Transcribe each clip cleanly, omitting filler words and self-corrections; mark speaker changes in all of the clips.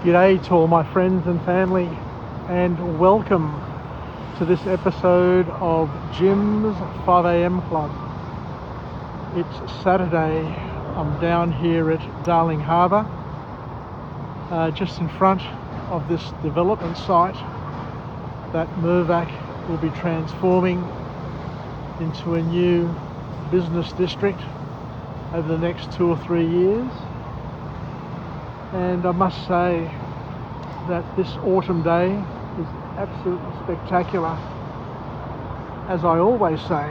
Speaker 1: G'day to all my friends and family, and welcome to this episode of Jim's 5am Club. It's Saturday. I'm down here at Darling Harbour, just in front of this development site that Mirvac will be transforming into a new business district over the next 2 or 3 years. And I must say that this autumn day is absolutely spectacular. As I always say,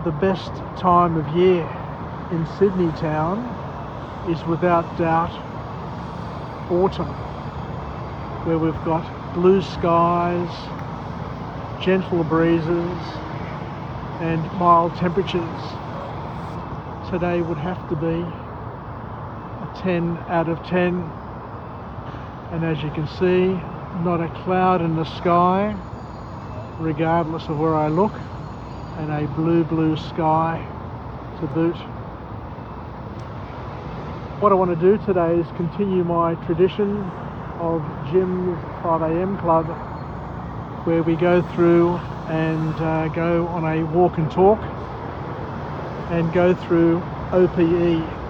Speaker 1: the best time of year in Sydney town is without doubt autumn, where we've got blue skies, gentle breezes and mild temperatures. Today would have to be 10 out of 10, and as you can see, not a cloud in the sky regardless of where I look, and a blue sky to boot. What I want to do today is continue my tradition of Jim's 5am Club, where we go through and go on a walk and talk and go through OPE,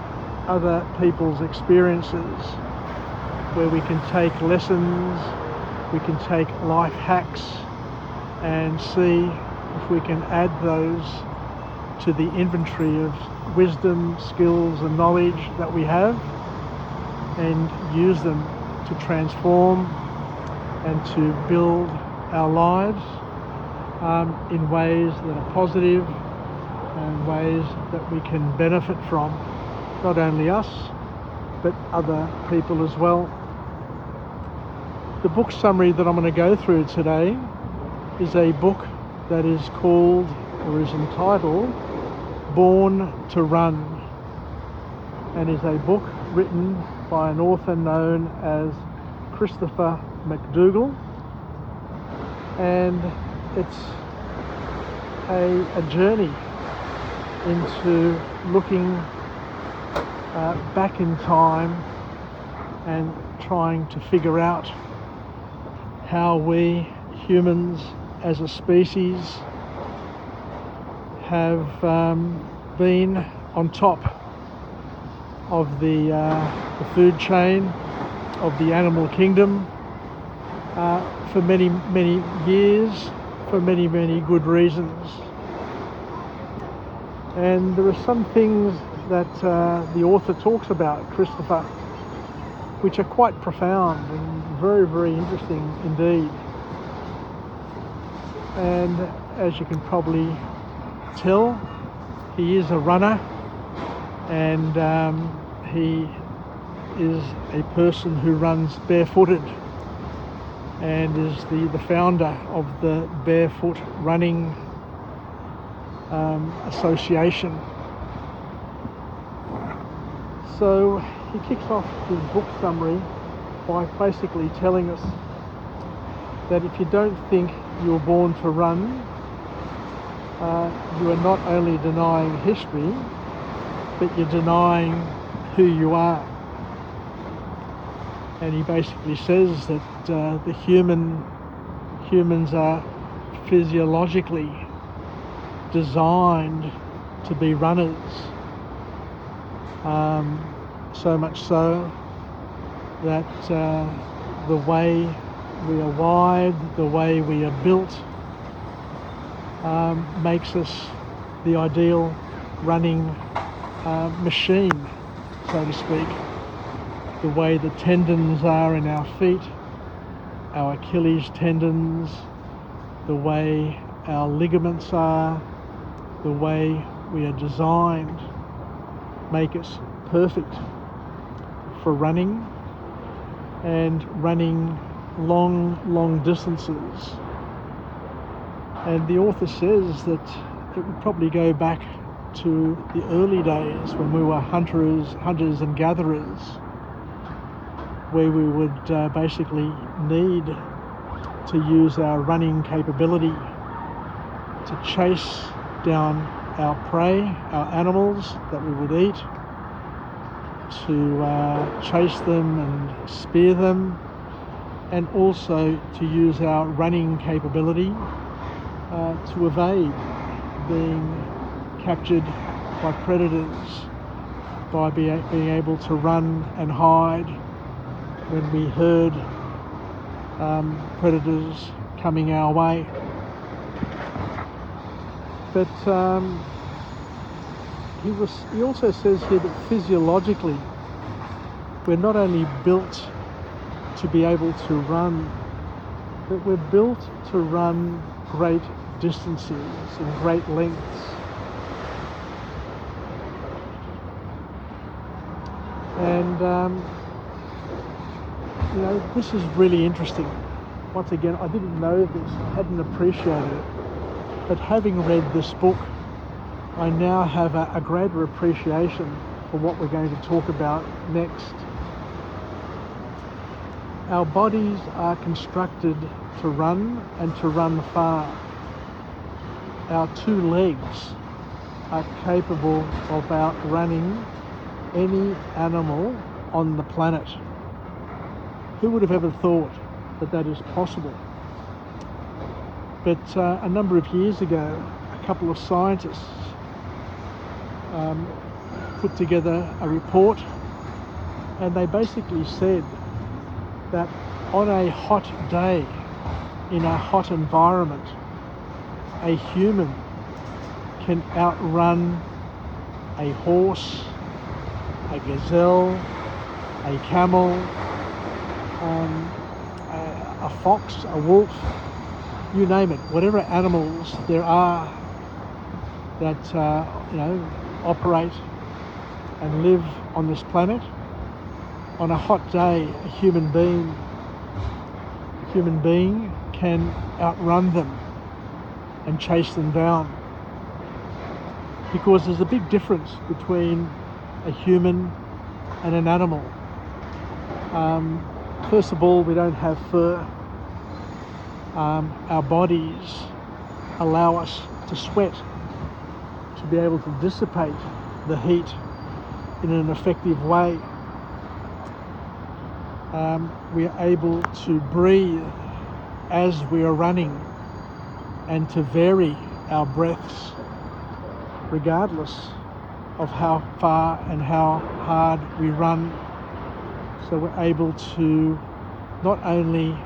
Speaker 1: other people's experiences, where we can take lessons, we can take life hacks and see if we can add those to the inventory of wisdom, skills and knowledge that we have, and use them to transform and to build our lives in ways that are positive and ways that we can benefit from. Not only us, but other people as well. The book summary that I'm going to go through today is a book that is called, or is entitled, Born to Run, and is a book written by an author known as Christopher McDougall, and it's a journey into looking back in time and trying to figure out how we humans as a species have been on top of the food chain of the animal kingdom for many years, for many good reasons. And there are some things that the author talks about, Christopher, which are quite profound and very interesting indeed. And as you can probably tell, he is a runner, and he is a person who runs barefooted and is the founder of the Barefoot Running Association. So he kicks off his book summary by basically telling us that if you don't think you're born to run, you are not only denying history, but you're denying who you are. And he basically says that the humans are physiologically designed to be runners. So much so that the way we are wired, the way we are built, makes us the ideal running machine, so to speak. The way the tendons are in our feet, our Achilles tendons, the way our ligaments are, the way we are designed, make us perfect for running, and running long distances. And the author says that it would probably go back to the early days when we were hunters and gatherers, where we would basically need to use our running capability to chase down our prey, our animals that we would eat, to chase them and spear them, and also to use our running capability to evade being captured by predators, by being able to run and hide when we heard predators coming our way. But he also says here that physiologically we're not only built to be able to run, but we're built to run great distances and great lengths. And this is really interesting. Once again, I didn't know this, I hadn't appreciated it, but having read this book, I now have a greater appreciation for what we're going to talk about next. Our bodies are constructed to run and to run far. Our two legs are capable of outrunning any animal on the planet. Who would have ever thought that that is possible? But a number of years ago, a couple of scientists put together a report, and they basically said that on a hot day, in a hot environment, a human can outrun a horse, a gazelle, a camel, a fox, a wolf, you name it. Whatever animals there are that operate and live on this planet, on a hot day, a human being can outrun them and chase them down. Because there's a big difference between a human and an animal. First of all, we don't have fur. Our bodies allow us to sweat, to be able to dissipate the heat in an effective way. We are able to breathe as we are running and to vary our breaths regardless of how far and how hard we run. So we're able to not only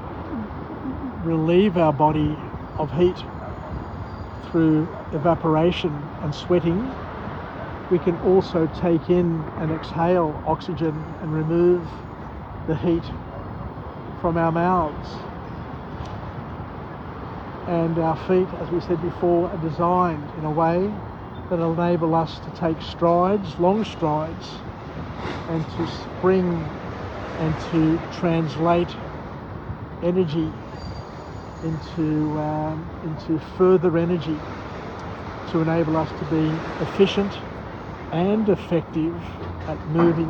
Speaker 1: relieve our body of heat through evaporation and sweating, we can also take in and exhale oxygen and remove the heat from our mouths. And our feet, as we said before, are designed in a way that enable us to take strides, long strides, and to spring and to translate energy into further energy to enable us to be efficient and effective at moving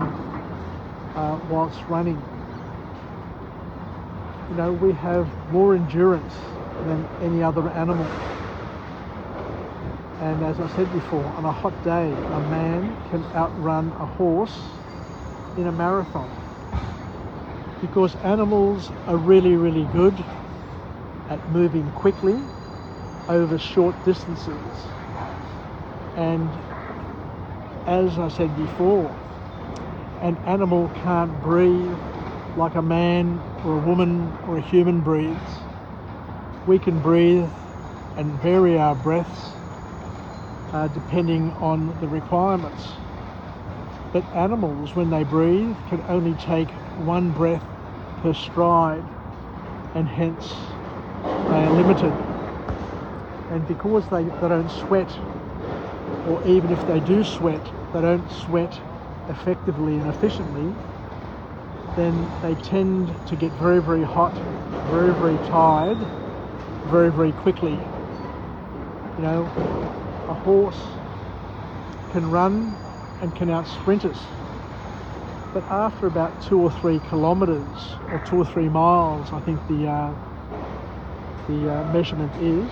Speaker 1: whilst running. We have more endurance than any other animal. And as I said before, on a hot day, a man can outrun a horse in a marathon, because animals are really, really good at moving quickly over short distances. And as I said before, an animal can't breathe like a man or a woman or a human breathes. We can breathe and vary our breaths depending on the requirements. But animals, when they breathe, can only take one breath per stride, and hence they are limited. And because they don't sweat, or even if they do sweat, they don't sweat effectively and efficiently, then they tend to get very, very hot, very, very tired, very, very quickly. A horse can run and can out-sprint us, but after about 2 or 3 kilometres or 2 or 3 miles, I think the measurement is,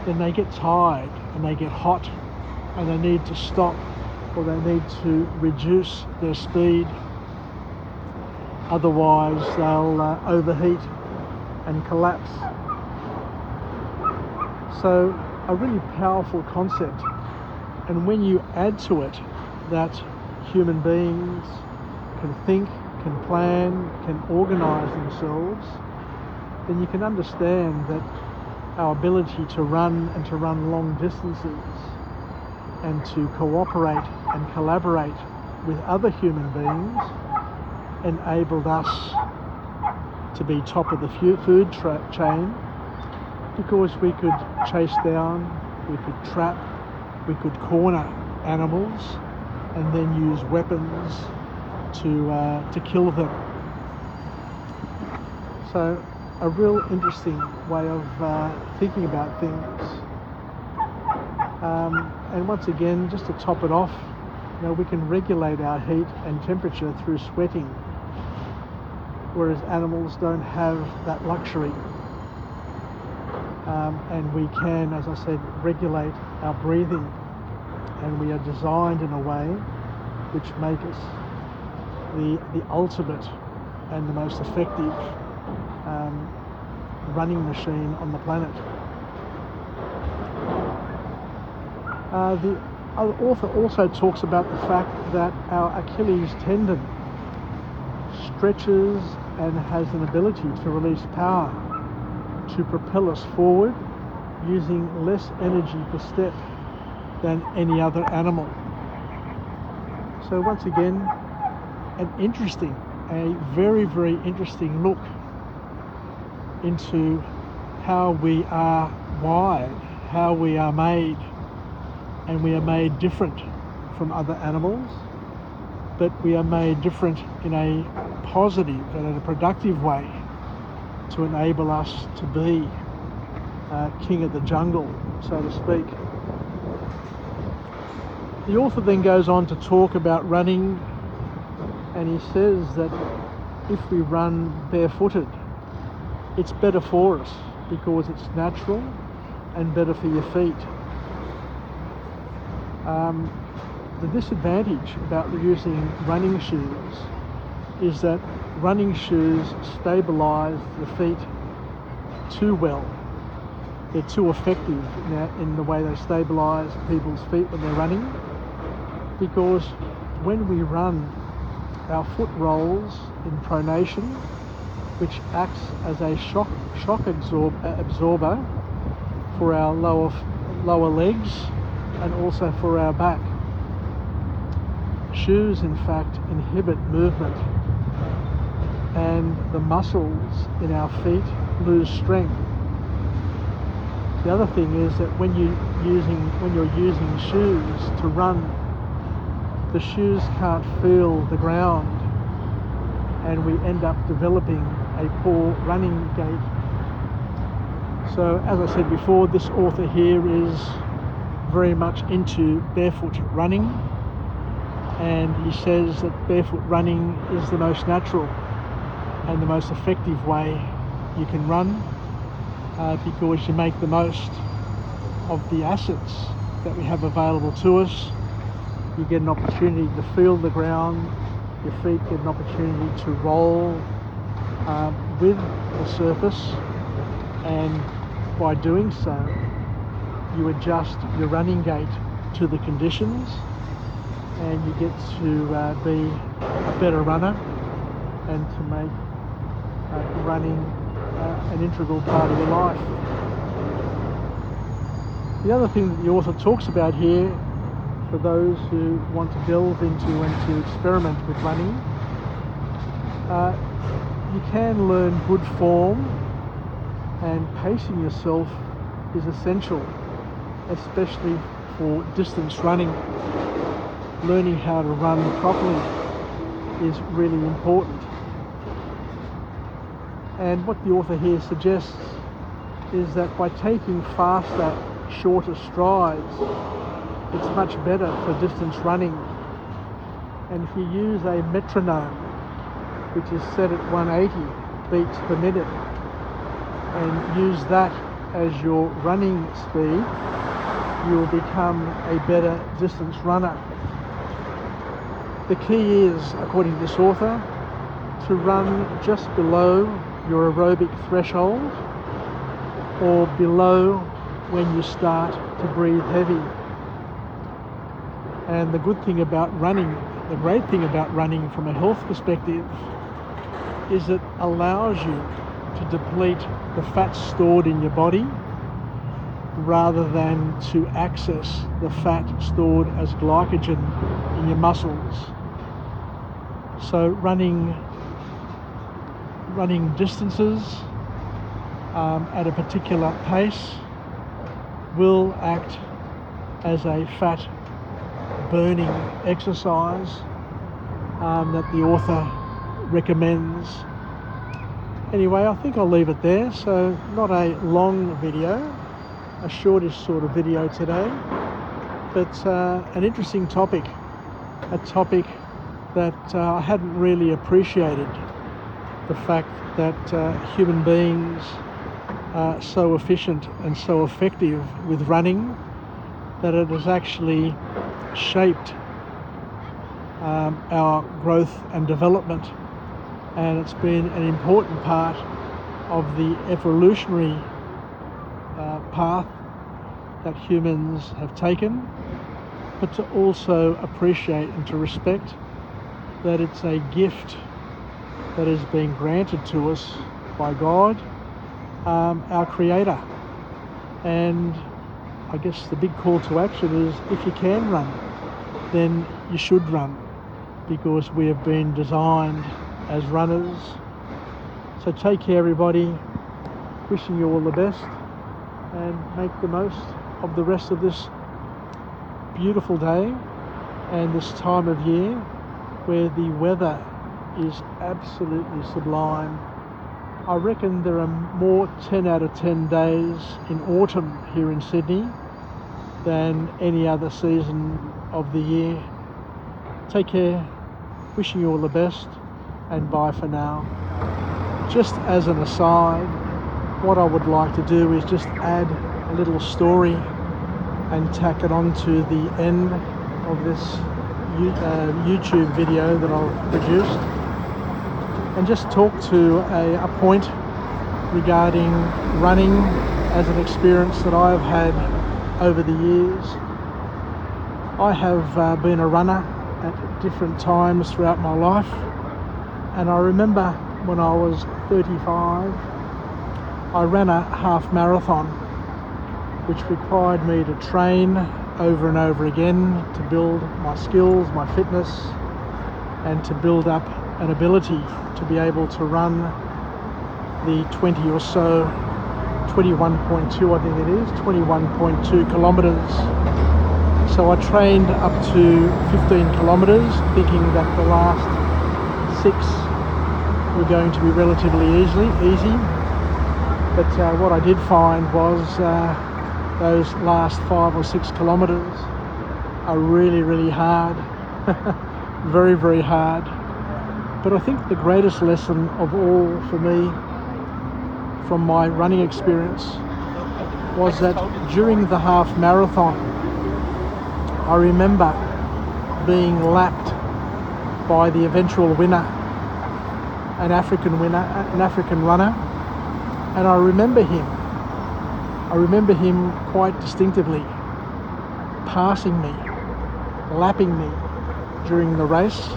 Speaker 1: then they get tired and they get hot and they need to stop or they need to reduce their speed. Otherwise they'll overheat and collapse. So a really powerful concept, and when you add to it that human beings can think, can plan, can organise themselves, then you can understand that our ability to run and to run long distances and to cooperate and collaborate with other human beings enabled us to be top of the food chain, because we could chase down, we could trap, we could corner animals and then use weapons to kill them. So a real interesting way of thinking about things. And once again, just to top it off, we can regulate our heat and temperature through sweating, whereas animals don't have that luxury. And we can, as I said, regulate our breathing, and we are designed in a way which make us the ultimate and the most effective running machine on the planet. The author also talks about the fact that our Achilles tendon stretches and has an ability to release power to propel us forward using less energy per step than any other animal. So once again, a very, very interesting look into how we are wired, how we are made, and we are made different from other animals, but we are made different in a positive and in a productive way to enable us to be king of the jungle, so to speak. The author then goes on to talk about running, and he says that if we run barefooted, it's better for us because it's natural and better for your feet. The disadvantage about using running shoes is that running shoes stabilise the feet too well. They're too effective in the way they stabilise people's feet when they're running, because when we run, our foot rolls in pronation, which acts as a shock absorber for our lower legs and also for our back. Shoes, in fact, inhibit movement, and the muscles in our feet lose strength. The other thing is that when you're using shoes to run, the shoes can't feel the ground, and we end up developing a poor running gait. So, as I said before, this author here is very much into barefoot running, and he says that barefoot running is the most natural and the most effective way you can run, because you make the most of the assets that we have available to us. You get an opportunity to feel the ground, your feet get an opportunity to roll with the surface, and by doing so you adjust your running gait to the conditions, and you get to be a better runner and to make running an integral part of your life. The other thing that the author talks about here, for those who want to delve into and to experiment with running, you can learn good form, and pacing yourself is essential, especially for distance running. Learning how to run properly is really important. And what the author here suggests is that by taking faster, shorter strides, it's much better for distance running. And if you use a metronome, which is set at 180 beats per minute, and use that as your running speed, you will become a better distance runner. The key is, according to this author, to run just below your aerobic threshold or below when you start to breathe heavy. And the good thing about running, the great thing about running from a health perspective, is it allows you to deplete the fat stored in your body rather than to access the fat stored as glycogen in your muscles. So running distances at a particular pace will act as a fat burning exercise that the author recommends. Anyway, I think I'll leave it there. So not a long video, a shortish sort of video today, but an interesting topic, a topic that I hadn't really appreciated, the fact that human beings are so efficient and so effective with running that it has actually shaped our growth and development, and it's been an important part of the evolutionary path that humans have taken, but to also appreciate and to respect that it's a gift that is being granted to us by God, our Creator. And I guess the big call to action is, if you can run, then you should run, because we have been designed as runners. So take care, everybody. Wishing you all the best, and make the most of the rest of this beautiful day and this time of year where the weather is absolutely sublime. I reckon there are more 10 out of 10 days in autumn here in Sydney than any other season of the year. Take care, wishing you all the best, and bye for now. Just as an aside, what I would like to do is just add a little story and tack it on to the end of this YouTube video that I've produced, and just talk to a point regarding running as an experience that I have had over the years. I have been a runner at different times throughout my life, and I remember when I was 35, I ran a half marathon, which required me to train over and over again to build my skills, my fitness, and to build up an ability to be able to run the 20 or so, 21.2 I think it is, 21.2 kilometres. So I trained up to 15 kilometres, thinking that the last 6 were going to be relatively easy. But what I did find was those last 5 or 6 kilometres are really, really hard. Very, very hard. But I think the greatest lesson of all for me from my running experience was that during the half marathon, I remember being lapped by the eventual winner, an African runner, and I remember him quite distinctively passing me, lapping me during the race,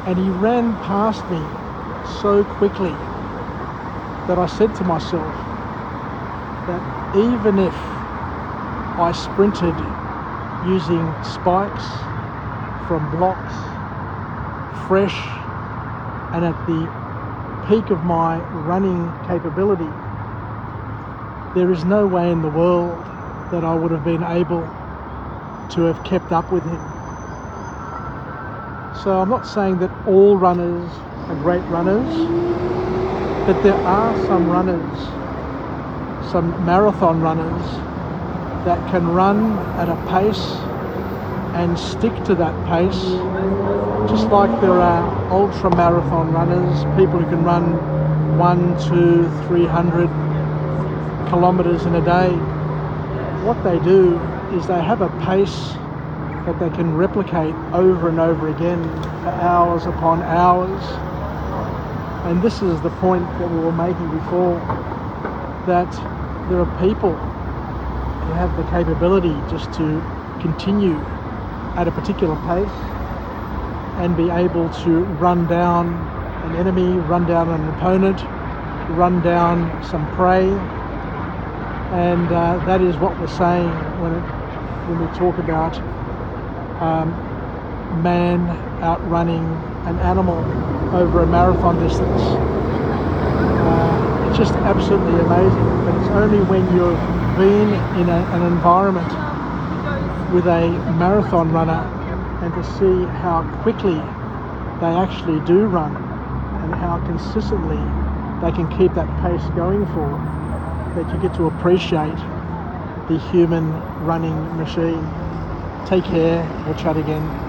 Speaker 1: and he ran past me so quickly that I said to myself that even if I sprinted using spikes from blocks, fresh and at the peak of my running capability, there is no way in the world that I would have been able to have kept up with him. So I'm not saying that all runners are great runners, but there are some runners, some marathon runners, that can run at a pace and stick to that pace, just like there are ultra marathon runners, people who can run 100, 200, 300 kilometers in a day. What they do is they have a pace that they can replicate over and over again for hours upon hours. And this is the point that we were making before, that there are people who have the capability just to continue at a particular pace and be able to run down an enemy, run down an opponent, run down some prey. And that is what we're saying when we talk about man outrunning an animal over a marathon distance. It's just absolutely amazing, but it's only when you've been in an environment with a marathon runner and to see how quickly they actually do run and how consistently they can keep that pace going for, that you get to appreciate the human running machine. Take care, we'll chat again.